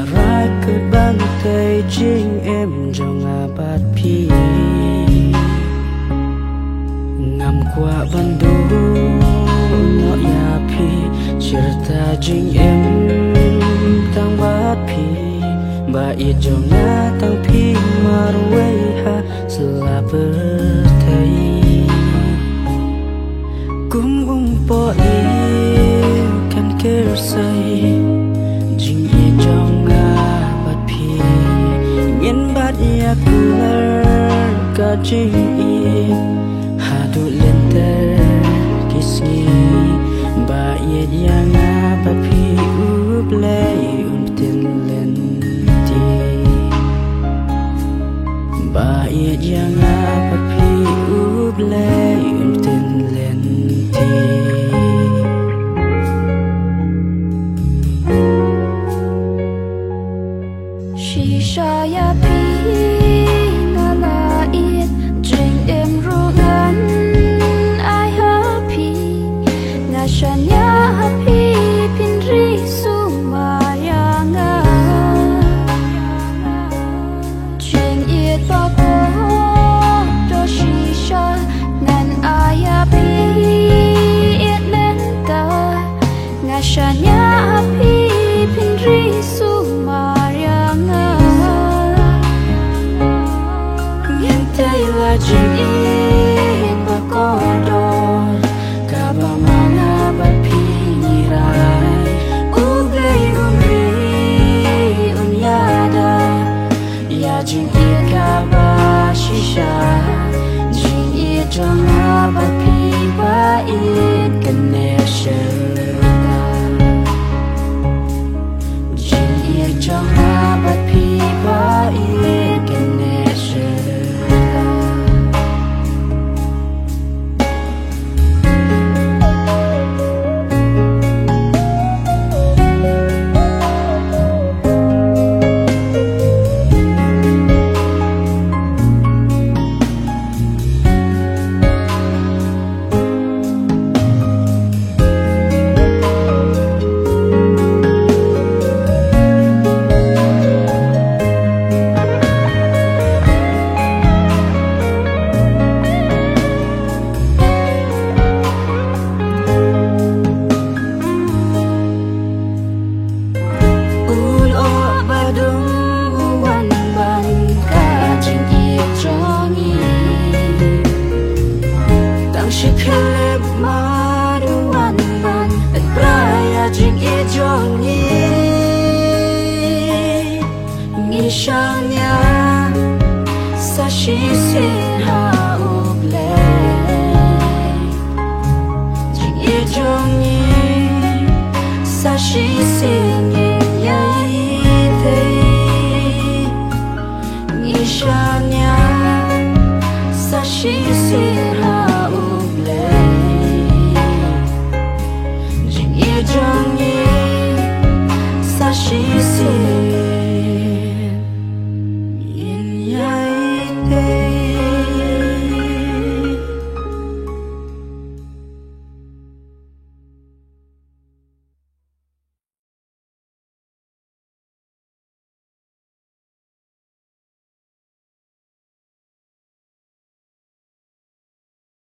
ra cất bàn tay chính em trong bát phi ngắm qua ban đô nó ya phi cerita chính em tang bát phi ba ia trong tang phi marway ha sela berthai kum po kan kersai jing ye trong bát phi miền bát ya kular ka jing ha du lên ter kisni ba ye yang bát phi up lay tin lên ti ba ye yang bát phi up lay tin lên ti Shisha ya pi nga la it jing em ru ngan ai happy nga shan ya happy pin ri su ma ya nga jing it ba ko do shisha ngan ai happy it len ta nga shan ya happy pin ri su ma jing it ba ko do ka ba mana ba pi ni rai u glei ri ya da ya jing it ka ba shisha jing it trong ba pi ba it connection jing it trong ba pi ba it connection Shanya sa shi sin ha